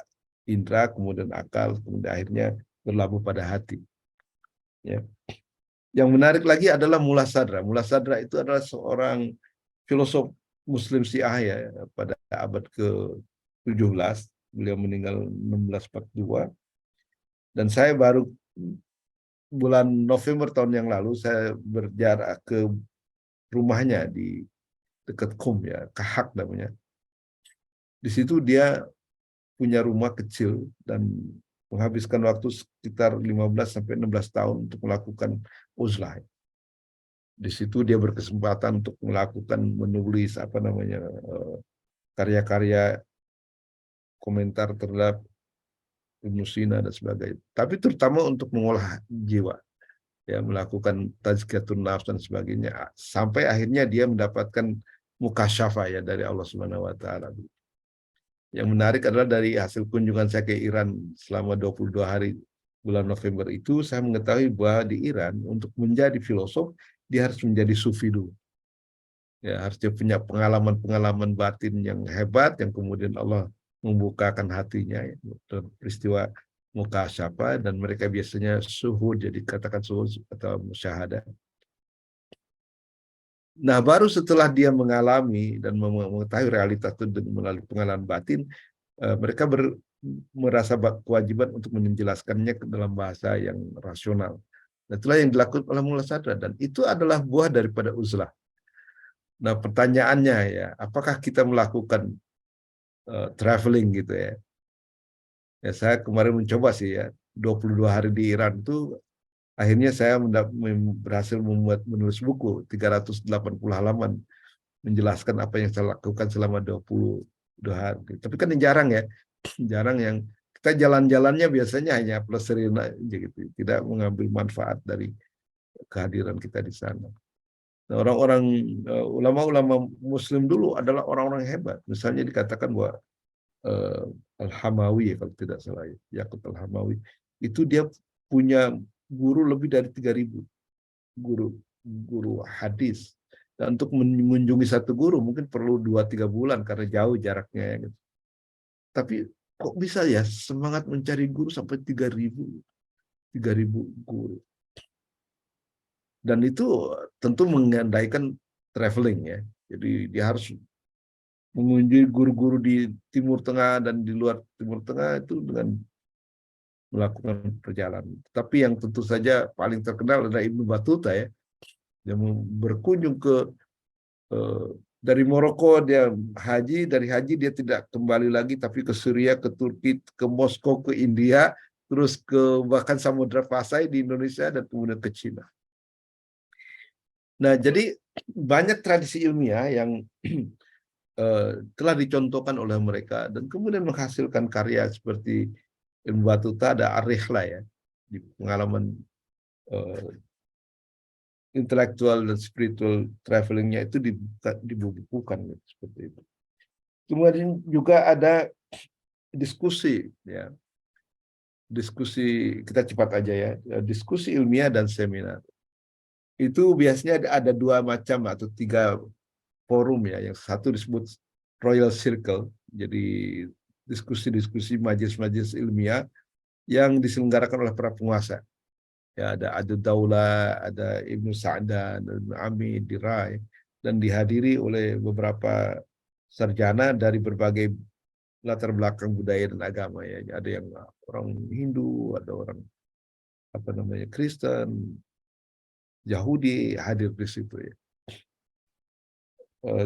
indera, kemudian akal, kemudian akhirnya berlabuh pada hati. Ya. Yang menarik lagi adalah Mullah Sadra. Mullah Sadra itu adalah seorang filosof Muslim Syiah ya, pada abad ke-17. Beliau meninggal 1642. Dan saya baru bulan November tahun yang lalu, saya berjarak ke rumahnya di dekat Qum ya, Kahak namanya. Di situ dia punya rumah kecil dan menghabiskan waktu sekitar 15 sampai 16 tahun untuk melakukan uzlah. Di situ dia berkesempatan untuk melakukan, menulis apa namanya, karya-karya komentar terhadap Ibnu Sina dan sebagainya. Tapi terutama untuk mengolah jiwa, ya, melakukan tazkiyatun nafs dan sebagainya, sampai akhirnya dia mendapatkan mukasyafah ya dari Allah Subhanahu wa taala. Yang menarik adalah dari hasil kunjungan saya ke Iran selama 22 hari bulan November itu, saya mengetahui bahwa di Iran untuk menjadi filosof dia harus menjadi sufi dulu. Ya, harus dia punya pengalaman-pengalaman batin yang hebat, yang kemudian Allah membukakan hatinya ya, peristiwa mukasyafah, dan mereka biasanya suhud, jadi katakan suhud atau musyahadah. Nah, baru setelah dia mengalami dan mengetahui realitas itu melalui pengalaman batin, mereka merasa kewajiban untuk menjelaskannya ke dalam bahasa yang rasional. Nah, itulah yang dilakukan oleh Mullah Sadra, dan itu adalah buah daripada uzlah. Nah, pertanyaannya ya, apakah kita melakukan traveling gitu ya? Ya, saya kemarin mencoba sih ya, 22 hari di Iran itu, akhirnya saya berhasil menulis buku 380 halaman menjelaskan apa yang saya lakukan selama 22 hari. Tapi kan jarang ya, jarang yang kita jalan-jalannya biasanya hanya plesirin aja gitu, tidak mengambil manfaat dari kehadiran kita di sana. Nah, orang-orang ulama-ulama Muslim dulu adalah orang-orang hebat. Misalnya dikatakan bahwa Al-Hamawi ya, kalau tidak salah ya, Yaqut Al-Hamawi itu dia punya guru lebih dari 3.000 guru, guru hadis. Dan untuk mengunjungi satu guru mungkin perlu 2-3 bulan karena jauh jaraknya gitu. Tapi kok bisa ya semangat mencari guru sampai 3.000 guru. Dan itu tentu mengandaikan traveling ya. Jadi dia harus mengunjungi guru-guru di Timur Tengah dan di luar Timur Tengah itu dengan melakukan perjalanan. Tapi yang tentu saja paling terkenal adalah Ibnu Battuta ya. Dia berkunjung ke dari Maroko, dia haji, dari haji dia tidak kembali lagi, tapi ke Suriah, ke Turki, ke Moskow, ke India, terus ke bahkan Samudra Pasai di Indonesia, dan kemudian ke Cina. Nah, jadi banyak tradisi ilmiah yang telah dicontohkan oleh mereka dan kemudian menghasilkan karya seperti Ibnu Battuta, ada Ar-Rihlah ya, di pengalaman intelektual dan spiritual travelingnya itu dibukukan gitu, seperti itu. Kemudian juga ada diskusi, ya. Diskusi kita cepat aja ya. Diskusi ilmiah dan seminar. Itu biasanya ada dua macam atau tiga forum ya. Yang satu disebut Royal Circle, jadi diskusi-diskusi majelis-majelis ilmiah yang diselenggarakan oleh para penguasa. Ya, ada Adu Daula, ada Ibnu Sa'dan, Ibnu Amid, Dirai, dan dihadiri oleh beberapa sarjana dari berbagai latar belakang budaya dan agama ya. Ada yang orang Hindu, ada orang apa namanya Kristen, Yahudi hadir di situ ya.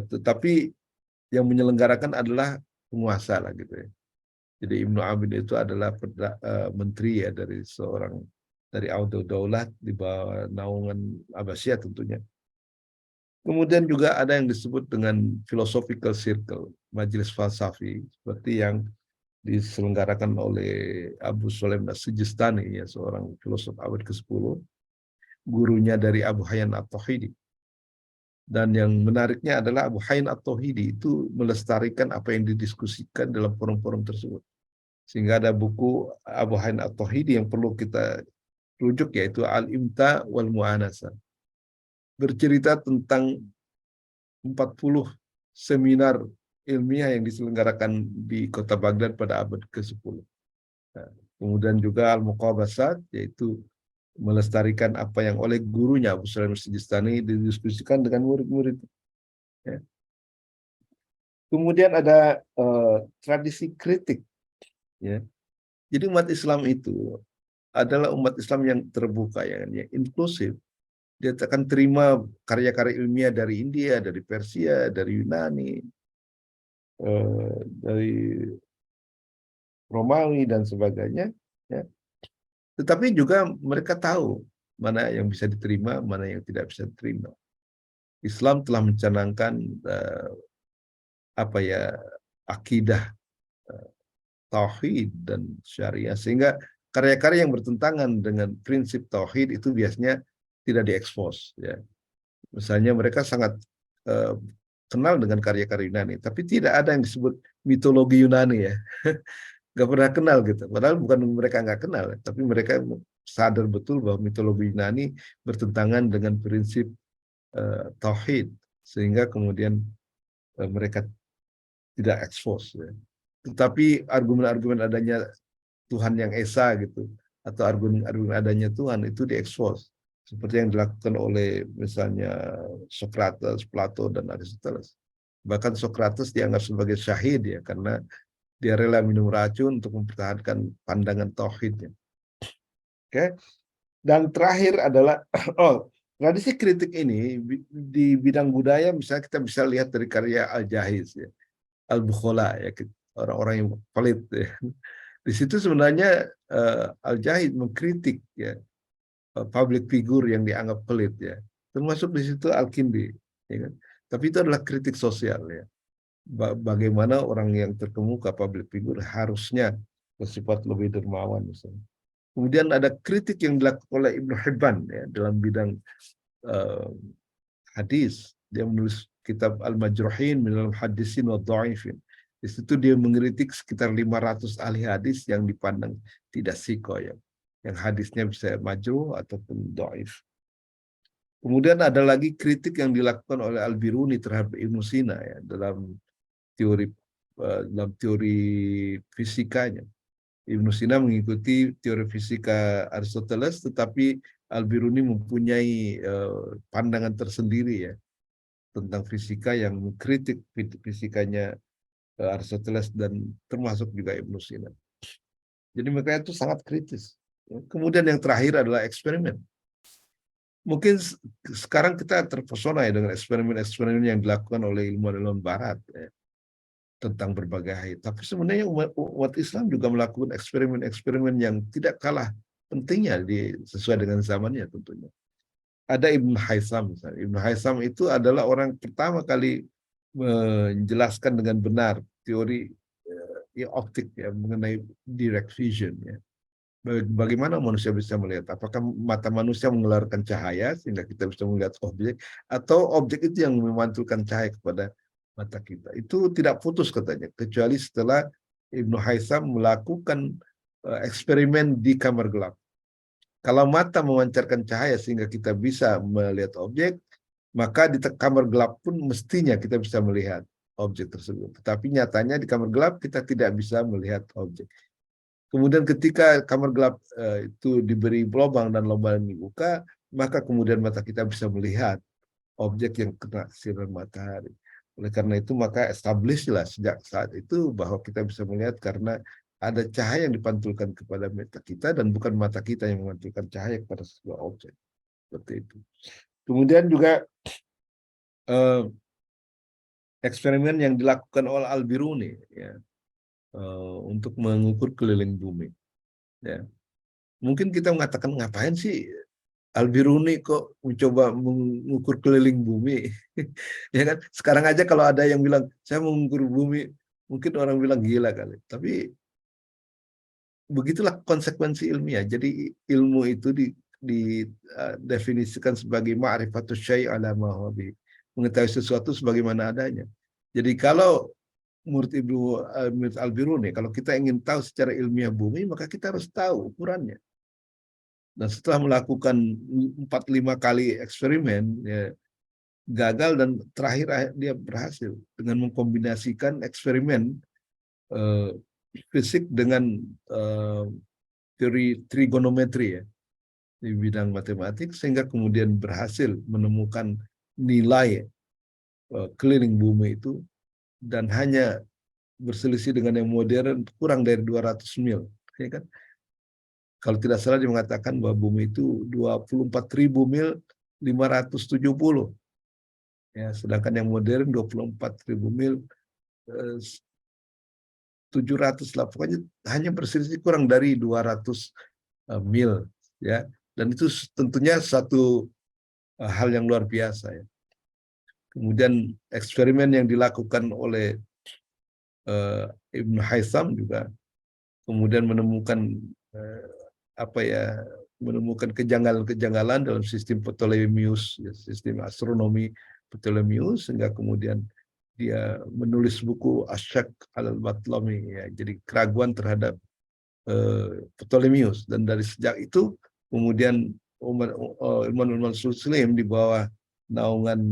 Tetapi yang menyelenggarakan adalah penguasa lah gitu ya. Jadi Ibnu Amid itu adalah menteri ya dari Audu Daulah di bawah naungan Abbasiyah tentunya. Kemudian juga ada yang disebut dengan philosophical circle, majelis falsafi, seperti yang diselenggarakan oleh Abu Sulaim As-Sijistani, ya, seorang filosof abad ke-10, gurunya dari Abu Hayyan At-Tauhidi. Dan yang menariknya adalah Abu Hayyan At-Tauhidi itu melestarikan apa yang didiskusikan dalam forum-forum tersebut. Sehingga ada buku Abu Hayyan At-Tauhidi yang perlu kita rujuk, yaitu Al-Imta wal Mu'anasa. Bercerita tentang 40 seminar ilmiah yang diselenggarakan di kota Baghdad pada abad ke-10. Nah, kemudian juga Al-Muqabasat, yaitu melestarikan apa yang oleh gurunya Abu Sulaim As-Sijistani didiskusikan dengan murid-murid. Ya. Kemudian ada tradisi kritik. Ya. Jadi umat Islam itu adalah umat Islam yang terbuka, ya, inklusif. Dia akan terima karya-karya ilmiah dari India, dari Persia, dari Yunani, dari Romawi dan sebagainya. Ya. Tetapi juga mereka tahu mana yang bisa diterima, mana yang tidak bisa diterima. Islam telah mencanangkan apa ya, akidah tauhid dan syariah, sehingga karya-karya yang bertentangan dengan prinsip tauhid itu biasanya tidak diekspos. Ya. Misalnya mereka sangat uh, kenal dengan karya-karya Yunani, tapi tidak ada yang disebut mitologi Yunani ya. Gak pernah kenal gitu. Padahal bukan mereka nggak kenal, tapi mereka sadar betul bahwa mitologi Yunani bertentangan dengan prinsip tauhid, sehingga kemudian mereka tidak ekspos. Ya. Tetapi argumen-argumen adanya Tuhan yang esa gitu, atau argumen-argumen adanya Tuhan itu diekspos, seperti yang dilakukan oleh misalnya Socrates, Plato, dan Aristoteles. Bahkan Socrates dianggap sebagai syahid ya, karena dia rela minum racun untuk mempertahankan pandangan tauhidnya. Oke. Dan terakhir adalah tradisi kritik ini di bidang budaya, misalnya kita bisa lihat dari karya Al-Jahiz ya, Al-Bukhala ya, orang-orang yang pelit ya. Di situ sebenarnya Al-Jahiz mengkritik ya public figure yang dianggap pelit ya. Termasuk di situ Al-Kindi ya kan. Tapi itu adalah kritik sosial ya. Bagaimana orang yang terkemuka public figure harusnya bersifat lebih dermawan misalnya. Kemudian ada kritik yang dilakukan oleh Ibnu Hibban ya, dalam bidang uh, hadis. Dia menulis kitab Al-Majruhin minal hadisin wa dha'ifin. Di situ dia mengkritik sekitar 500 ahli hadis yang dipandang tidak siko ya. Yang hadisnya bisa majruh ataupun dha'if. Kemudian ada lagi kritik yang dilakukan oleh Al-Biruni terhadap Ibnu Sina ya, teori dalam teori fisikanya. Ibnu Sina mengikuti teori fisika Aristoteles, tetapi Al-Biruni mempunyai pandangan tersendiri ya tentang fisika yang mengkritik fisikanya Aristoteles dan termasuk juga Ibnu Sina. Jadi mereka itu sangat kritis. Kemudian yang terakhir adalah eksperimen. Mungkin sekarang kita terpesona ya dengan eksperimen-eksperimen yang dilakukan oleh ilmuwan-ilmuwan Barat ya, tentang berbagai hal. Tapi sebenarnya umat Islam juga melakukan eksperimen-eksperimen yang tidak kalah pentingnya sesuai dengan zamannya tentunya. Ada Ibn Haytham misalnya. Ibn Haytham itu adalah orang pertama kali menjelaskan dengan benar teori optik ya, mengenai direct vision ya. Bagaimana manusia bisa melihat? Apakah mata manusia mengeluarkan cahaya sehingga kita bisa melihat objek, atau objek itu yang memantulkan cahaya kepada mata kita? Itu tidak putus katanya, kecuali setelah Ibnu Haitham melakukan eksperimen di kamar gelap. Kalau mata memancarkan cahaya sehingga kita bisa melihat objek, maka di kamar gelap pun mestinya kita bisa melihat objek tersebut. Tetapi nyatanya di kamar gelap kita tidak bisa melihat objek. Kemudian ketika kamar gelap itu diberi lubang dan lubang dibuka, maka kemudian mata kita bisa melihat objek yang kena sinar matahari. Oleh karena itu maka establishlah sejak saat itu bahwa kita bisa melihat karena ada cahaya yang dipantulkan kepada mata kita dan bukan mata kita yang memantulkan cahaya kepada sebuah objek. Seperti itu. Kemudian juga eksperimen yang dilakukan oleh Al-Biruni ya, untuk mengukur keliling bumi. Ya. Mungkin kita mengatakan ngapain sih Al-Biruni kok mencoba mengukur keliling bumi. Ya kan? Sekarang aja kalau ada yang bilang saya mau mengukur bumi, mungkin orang bilang gila kali. Tapi begitulah konsekuensi ilmiah. Jadi ilmu itu didefinisikan sebagai ma'rifatus syai' ala ma huwa bi. Mengetahui sesuatu sebagaimana adanya. Jadi kalau menurut Al-Biruni, kalau kita ingin tahu secara ilmiah bumi, maka kita harus tahu ukurannya. Dan setelah melakukan 4-5 kali eksperimen, ya, gagal dan terakhir dia berhasil dengan mengkombinasikan eksperimen fisik dengan teori trigonometri ya di bidang matematik sehingga kemudian berhasil menemukan nilai keliling bumi itu dan hanya berselisih dengan yang modern kurang dari 200 mil, ya kan? Kalau tidak salah dia mengatakan bahwa bumi itu 24.000 mil 570. Ya, sedangkan yang modern 24.000 mil 700 lah. Pokoknya hanya berselisih kurang dari 200 mil ya. Dan itu tentunya satu hal yang luar biasa ya. Kemudian eksperimen yang dilakukan oleh Ibnu Haitham juga kemudian menemukan menemukan kejanggalan-kejanggalan dalam sistem Ptolemeus, ya, sistem astronomi Ptolemeus, sehingga kemudian dia menulis buku Asyak al-Batlami, ya, jadi keraguan terhadap Ptolemeus. Dan dari sejak itu kemudian ilmuwan Muslim di bawah naungan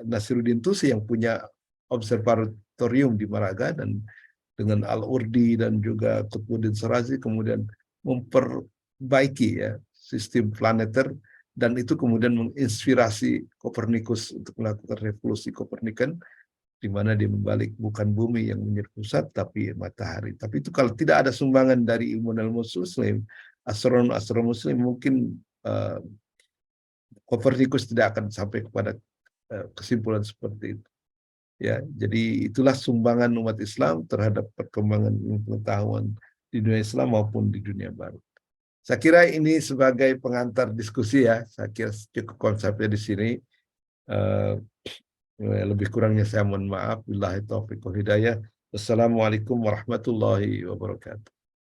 Nasiruddin Tusi yang punya observatorium di Maraga dan dengan Al-Urdi dan juga Qutbuddin Shirazi kemudian memperbaiki ya sistem planeter dan itu kemudian menginspirasi Kopernikus untuk melakukan revolusi Kopernikan di mana dia membalik bukan bumi yang menjadi pusat tapi matahari. Tapi itu kalau tidak ada sumbangan dari ilmuwan Muslim, astronom Muslim mungkin Kopernikus tidak akan sampai kepada kesimpulan seperti itu. Ya, jadi itulah sumbangan umat Islam terhadap perkembangan pengetahuan di dunia Islam maupun di dunia baru. Saya kira ini sebagai pengantar diskusi ya. Saya kira cukup konsepnya di sini. Lebih kurangnya saya mohon maaf. Billahi taufiq wal hidayah. Wassalamualaikum warahmatullahi wabarakatuh.